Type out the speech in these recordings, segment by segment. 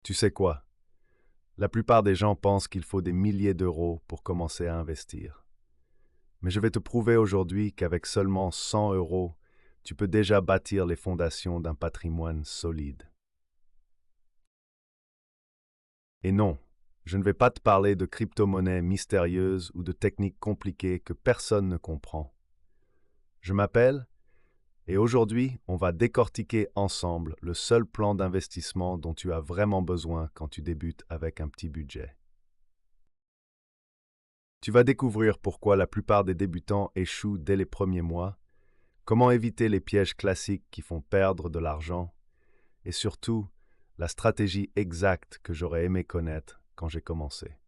Tu sais quoi? La plupart des gens pensent qu'il faut des milliers d'euros pour commencer à investir. Mais je vais te prouver aujourd'hui qu'avec seulement 100 euros, tu peux déjà bâtir les fondations d'un patrimoine solide. Et non, je ne vais pas te parler de crypto-monnaies mystérieuses ou de techniques compliquées que personne ne comprend. Je m'appelle, et aujourd'hui, on va décortiquer ensemble le seul plan d'investissement dont tu as vraiment besoin quand tu débutes avec un petit budget. Tu vas découvrir pourquoi la plupart des débutants échouent dès les premiers mois, comment éviter les pièges classiques qui font perdre de l'argent, et surtout, la stratégie exacte que j'aurais aimé connaître quand j'ai commencé.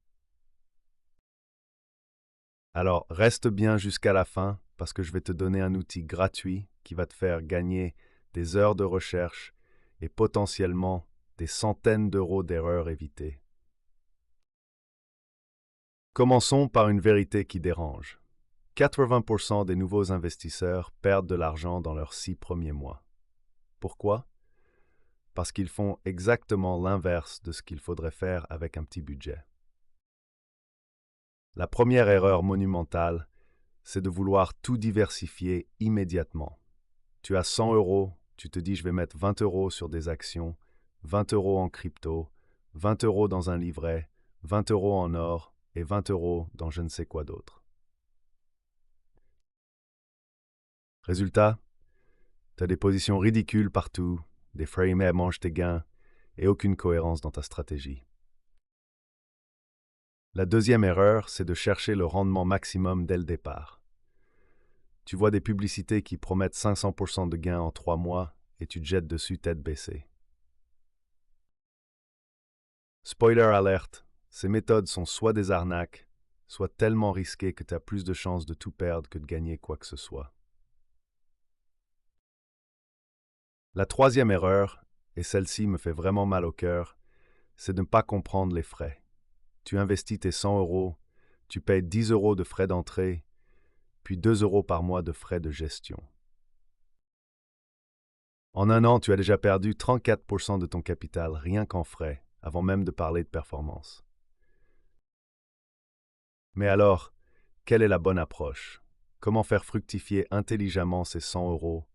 Alors, reste bien jusqu'à la fin parce que je vais te donner un outil gratuit qui va te faire gagner des heures de recherche et potentiellement des centaines d'euros d'erreurs évitées. Commençons par une vérité qui dérange. 80% des nouveaux investisseurs perdent de l'argent dans leurs 6 premiers mois. Pourquoi? Parce qu'ils font exactement l'inverse de ce qu'il faudrait faire avec un petit budget. La première erreur monumentale, c'est de vouloir tout diversifier immédiatement. Tu as 100 euros, tu te dis je vais mettre 20 euros sur des actions, 20 euros en crypto, 20 euros dans un livret, 20 euros en or et 20 euros dans je ne sais quoi d'autre. Résultat, tu as des positions ridicules partout, des frames à mangent tes gains et aucune cohérence dans ta stratégie. La deuxième erreur, c'est de chercher le rendement maximum dès le départ. Tu vois des publicités qui promettent 500% de gains en 3 mois et tu te jettes dessus tête baissée. Spoiler alert, ces méthodes sont soit des arnaques, soit tellement risquées que tu as plus de chances de tout perdre que de gagner quoi que ce soit. La troisième erreur, et celle-ci me fait vraiment mal au cœur, c'est de ne pas comprendre les frais. Tu investis tes 100 euros, tu payes 10 euros de frais d'entrée, puis 2 euros par mois de frais de gestion. En un an, tu as déjà perdu 34% de ton capital rien qu'en frais, avant même de parler de performance. Mais alors, quelle est la bonne approche? Comment faire fructifier intelligemment ces 100 euros?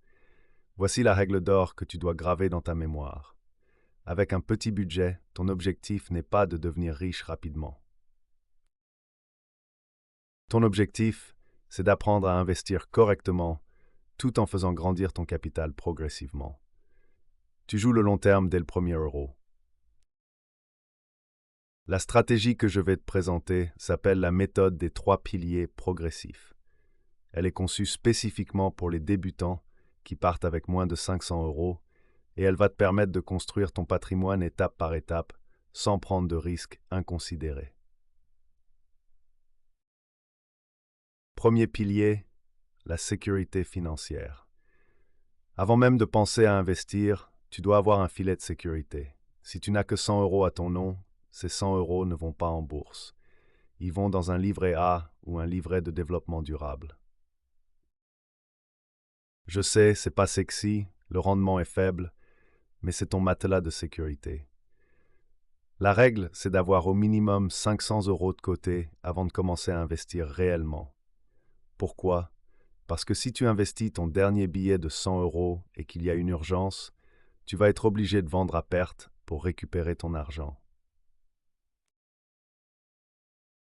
Voici la règle d'or que tu dois graver dans ta mémoire. Avec un petit budget, ton objectif n'est pas de devenir riche rapidement. Ton objectif, c'est d'apprendre à investir correctement tout en faisant grandir ton capital progressivement. Tu joues le long terme dès le premier euro. La stratégie que je vais te présenter s'appelle la méthode des 3 piliers progressifs. Elle est conçue spécifiquement pour les débutants qui partent avec moins de 500 euros et elle va te permettre de construire ton patrimoine étape par étape sans prendre de risques inconsidérés. Premier pilier, la sécurité financière. Avant même de penser à investir, tu dois avoir un filet de sécurité. Si tu n'as que 100 euros à ton nom, ces 100 euros ne vont pas en bourse. Ils vont dans un livret A ou un livret de développement durable. Je sais, c'est pas sexy, le rendement est faible, mais c'est ton matelas de sécurité. La règle, c'est d'avoir au minimum 500 euros de côté avant de commencer à investir réellement. Pourquoi? Parce que si tu investis ton dernier billet de 100 euros et qu'il y a une urgence, tu vas être obligé de vendre à perte pour récupérer ton argent.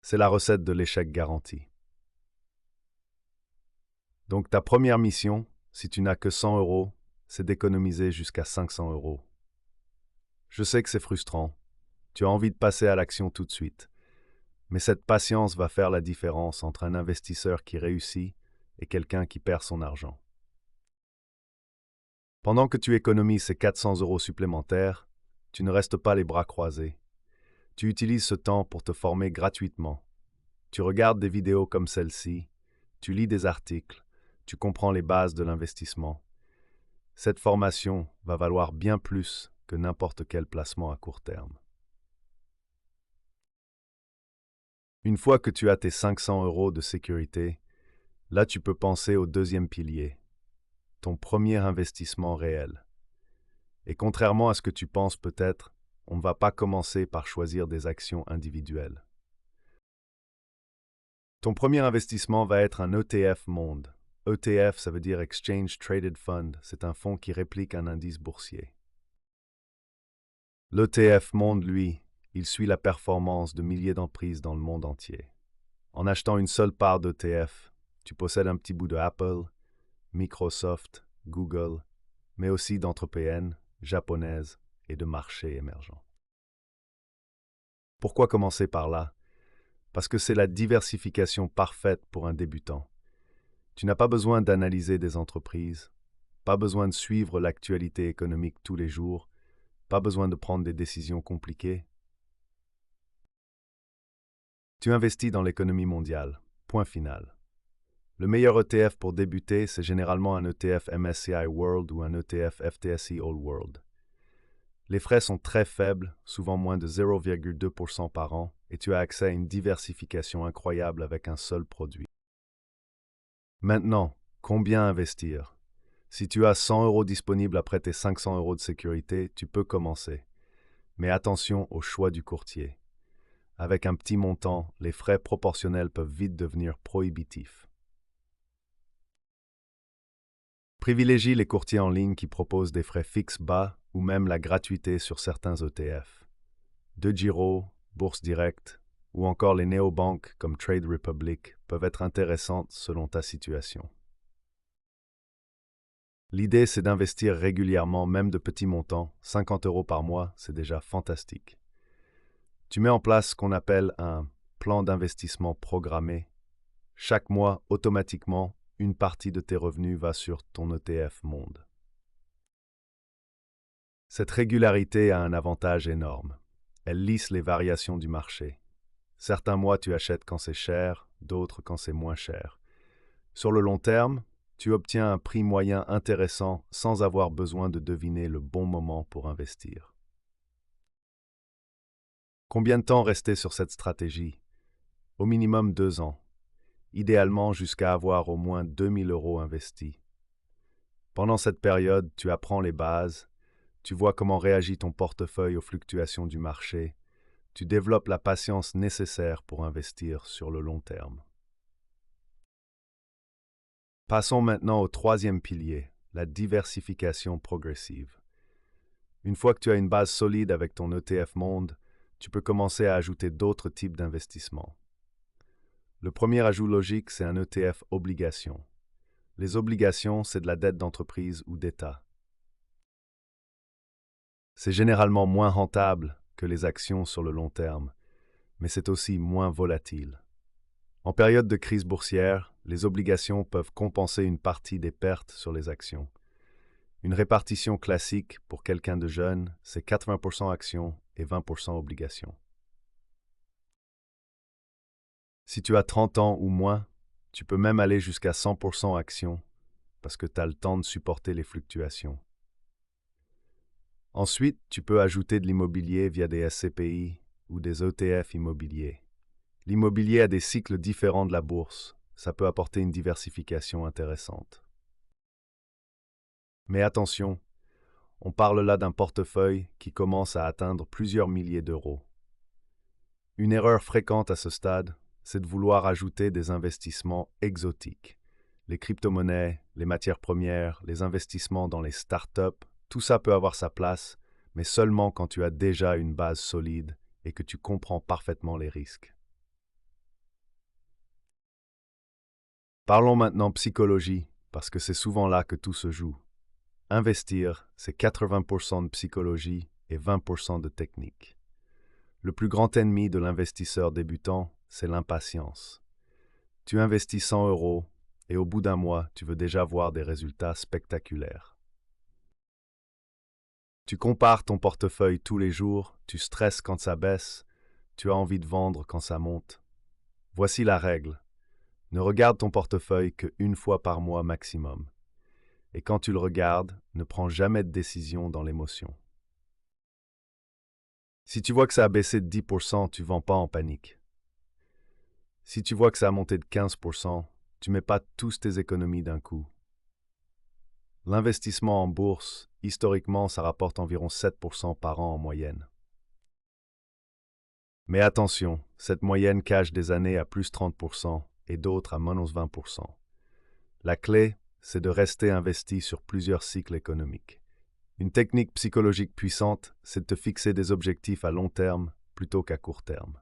C'est la recette de l'échec garanti. Donc ta première mission, si tu n'as que 100 euros, c'est d'économiser jusqu'à 500 euros. Je sais que c'est frustrant. Tu as envie de passer à l'action tout de suite. Mais cette patience va faire la différence entre un investisseur qui réussit et quelqu'un qui perd son argent. Pendant que tu économises ces 400 euros supplémentaires, tu ne restes pas les bras croisés. Tu utilises ce temps pour te former gratuitement. Tu regardes des vidéos comme celle-ci, tu lis des articles, tu comprends les bases de l'investissement. Cette formation va valoir bien plus que n'importe quel placement à court terme. Une fois que tu as tes 500 euros de sécurité, là tu peux penser au deuxième pilier, ton premier investissement réel. Et contrairement à ce que tu penses peut-être, on ne va pas commencer par choisir des actions individuelles. Ton premier investissement va être un ETF Monde. ETF, ça veut dire Exchange Traded Fund. C'est un fonds qui réplique un indice boursier. L'ETF Monde, lui, il suit la performance de milliers d'entreprises dans le monde entier. En achetant une seule part d'ETF, tu possèdes un petit bout de Apple, Microsoft, Google, mais aussi d'entreprises japonaises et de marchés émergents. Pourquoi commencer par là? Parce que c'est la diversification parfaite pour un débutant. Tu n'as pas besoin d'analyser des entreprises, pas besoin de suivre l'actualité économique tous les jours, pas besoin de prendre des décisions compliquées. Tu investis dans l'économie mondiale. Point final. Le meilleur ETF pour débuter, c'est généralement un ETF MSCI World ou un ETF FTSE All World. Les frais sont très faibles, souvent moins de 0,2% par an, et tu as accès à une diversification incroyable avec un seul produit. Maintenant, combien investir? Si tu as 100 € disponibles après tes 500 € de sécurité, tu peux commencer. Mais attention au choix du courtier. Avec un petit montant, les frais proportionnels peuvent vite devenir prohibitifs. Privilégie les courtiers en ligne qui proposent des frais fixes bas ou même la gratuité sur certains ETF. DeGiro, Bourse Direct ou encore les néobanques comme Trade Republic peuvent être intéressantes selon ta situation. L'idée, c'est d'investir régulièrement, même de petits montants. 50 € par mois, c'est déjà fantastique. Tu mets en place ce qu'on appelle un plan d'investissement programmé. Chaque mois, automatiquement, une partie de tes revenus va sur ton ETF Monde. Cette régularité a un avantage énorme. Elle lisse les variations du marché. Certains mois, tu achètes quand c'est cher, d'autres quand c'est moins cher. Sur le long terme, tu obtiens un prix moyen intéressant sans avoir besoin de deviner le bon moment pour investir. Combien de temps rester sur cette stratégie? Au minimum 2 ans. Idéalement jusqu'à avoir au moins 2000 € investis. Pendant cette période, tu apprends les bases, tu vois comment réagit ton portefeuille aux fluctuations du marché, tu développes la patience nécessaire pour investir sur le long terme. Passons maintenant au troisième pilier, la diversification progressive. Une fois que tu as une base solide avec ton ETF Monde, tu peux commencer à ajouter d'autres types d'investissements. Le premier ajout logique, c'est un ETF obligation. Les obligations, c'est de la dette d'entreprise ou d'État. C'est généralement moins rentable que les actions sur le long terme, mais c'est aussi moins volatile. En période de crise boursière, les obligations peuvent compenser une partie des pertes sur les actions. Une répartition classique pour quelqu'un de jeune, c'est 80% actions et 20% obligations. Si tu as 30 ans ou moins, tu peux même aller jusqu'à 100% actions parce que tu as le temps de supporter les fluctuations. Ensuite, tu peux ajouter de l'immobilier via des SCPI ou des ETF immobiliers. L'immobilier a des cycles différents de la bourse. Ça peut apporter une diversification intéressante. Mais attention, on parle là d'un portefeuille qui commence à atteindre plusieurs milliers d'euros. Une erreur fréquente à ce stade, c'est de vouloir ajouter des investissements exotiques. Les crypto-monnaies, les matières premières, les investissements dans les startups, tout ça peut avoir sa place, mais seulement quand tu as déjà une base solide et que tu comprends parfaitement les risques. Parlons maintenant psychologie, parce que c'est souvent là que tout se joue. Investir, c'est 80% de psychologie et 20% de technique. Le plus grand ennemi de l'investisseur débutant, c'est l'impatience. Tu investis 100 € et au bout d'un mois, tu veux déjà voir des résultats spectaculaires. Tu compares ton portefeuille tous les jours, tu stresses quand ça baisse, tu as envie de vendre quand ça monte. Voici la règle. Ne regarde ton portefeuille qu'une fois par mois maximum. Et quand tu le regardes, ne prends jamais de décision dans l'émotion. Si tu vois que ça a baissé de 10%, tu ne vends pas en panique. Si tu vois que ça a monté de 15%, tu ne mets pas tous tes économies d'un coup. L'investissement en bourse, historiquement, ça rapporte environ 7% par an en moyenne. Mais attention, cette moyenne cache des années à plus 30% et d'autres à minus 20%. La clé, c'est de rester investi sur plusieurs cycles économiques. Une technique psychologique puissante, c'est de te fixer des objectifs à long terme plutôt qu'à court terme.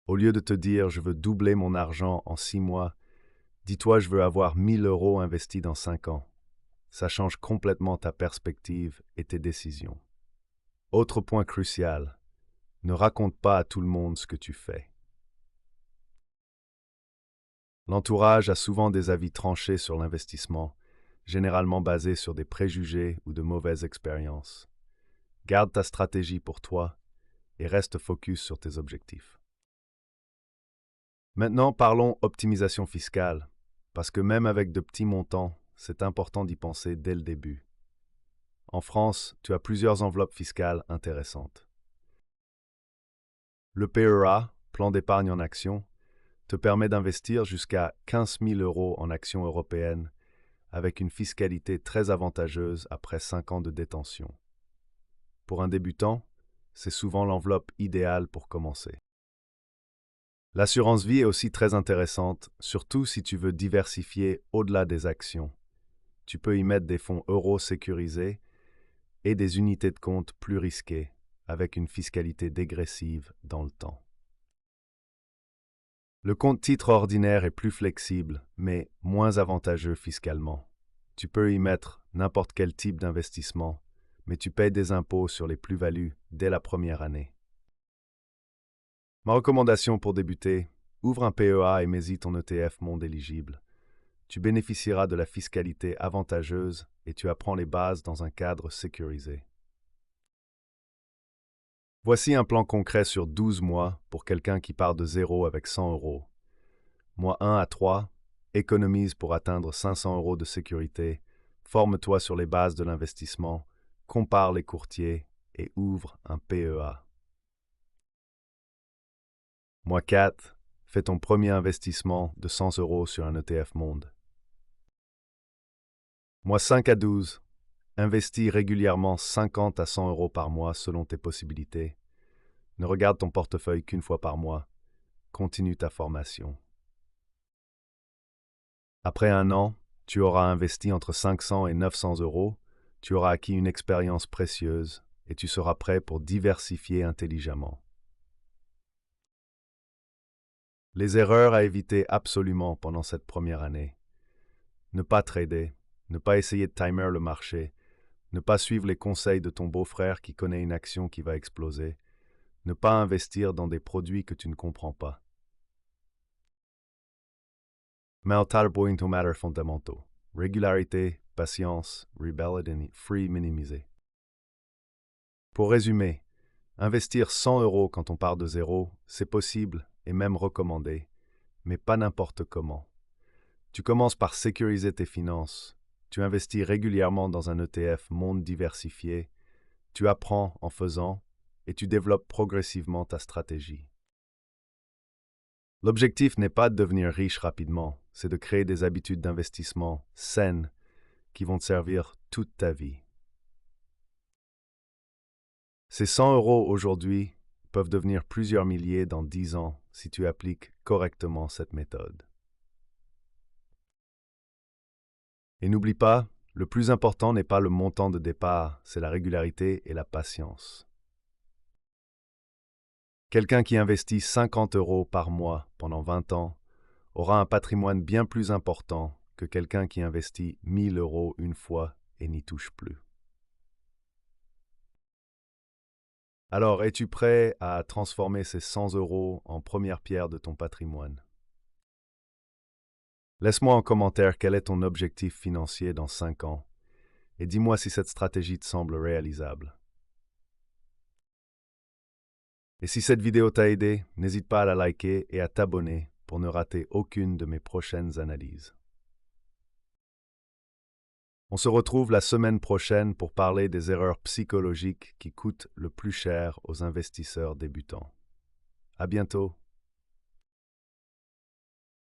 Au lieu de te dire « je veux doubler mon argent en 6 mois », dis-toi « je veux avoir 1000 € investis dans 5 ans ». Ça change complètement ta perspective et tes décisions. Autre point crucial, ne raconte pas à tout le monde ce que tu fais. L'entourage a souvent des avis tranchés sur l'investissement, généralement basés sur des préjugés ou de mauvaises expériences. Garde ta stratégie pour toi et reste focus sur tes objectifs. Maintenant, parlons optimisation fiscale, parce que même avec de petits montants, c'est important d'y penser dès le début. En France, tu as plusieurs enveloppes fiscales intéressantes. Le PEA, plan d'épargne en actions, te permet d'investir jusqu'à 15 000 € en actions européennes avec une fiscalité très avantageuse après 5 ans de détention. Pour un débutant, c'est souvent l'enveloppe idéale pour commencer. L'assurance vie est aussi très intéressante, surtout si tu veux diversifier au-delà des actions. Tu peux y mettre des fonds euros sécurisés et des unités de compte plus risquées, avec une fiscalité dégressive dans le temps. Le compte titre ordinaire est plus flexible, mais moins avantageux fiscalement. Tu peux y mettre n'importe quel type d'investissement, mais tu payes des impôts sur les plus-values dès la première année. Ma recommandation pour débuter, ouvre un PEA et mets-y ton ETF monde éligible. Tu bénéficieras de la fiscalité avantageuse et tu apprends les bases dans un cadre sécurisé. Voici un plan concret sur 12 mois pour quelqu'un qui part de zéro avec 100 €. Mois 1 à 3, économise pour atteindre 500 € de sécurité, forme-toi sur les bases de l'investissement, compare les courtiers et ouvre un PEA. Mois 4, fais ton premier investissement de 100 € sur un ETF monde. Mois 5 à 12, investis régulièrement 50 à 100 € par mois selon tes possibilités. Ne regarde ton portefeuille qu'une fois par mois. Continue ta formation. Après un an, tu auras investi entre 500 et 900 €, tu auras acquis une expérience précieuse et tu seras prêt pour diversifier intelligemment. Les erreurs à éviter absolument pendant cette première année. Ne pas trader, ne pas essayer de timer le marché, ne pas suivre les conseils de ton beau-frère qui connaît une action qui va exploser, ne pas investir dans des produits que tu ne comprends pas. Mental point to matter fondamentaux. Régularité, patience, rebellion, free minimisé. Pour résumer, investir 100 € quand on part de zéro, c'est possible et même recommandé, mais pas n'importe comment. Tu commences par sécuriser tes finances, tu investis régulièrement dans un ETF monde diversifié, tu apprends en faisant et tu développes progressivement ta stratégie. L'objectif n'est pas de devenir riche rapidement, c'est de créer des habitudes d'investissement saines qui vont te servir toute ta vie. Ces 100 € aujourd'hui peuvent devenir plusieurs milliers dans 10 ans si tu appliques correctement cette méthode. Et n'oublie pas, le plus important n'est pas le montant de départ, c'est la régularité et la patience. Quelqu'un qui investit 50 € par mois pendant 20 ans aura un patrimoine bien plus important que quelqu'un qui investit 1000 € une fois et n'y touche plus. Alors, es-tu prêt à transformer ces 100 € en première pierre de ton patrimoine? Laisse-moi en commentaire quel est ton objectif financier dans 5 ans et dis-moi si cette stratégie te semble réalisable. Et si cette vidéo t'a aidé, n'hésite pas à la liker et à t'abonner pour ne rater aucune de mes prochaines analyses. On se retrouve la semaine prochaine pour parler des erreurs psychologiques qui coûtent le plus cher aux investisseurs débutants. À bientôt.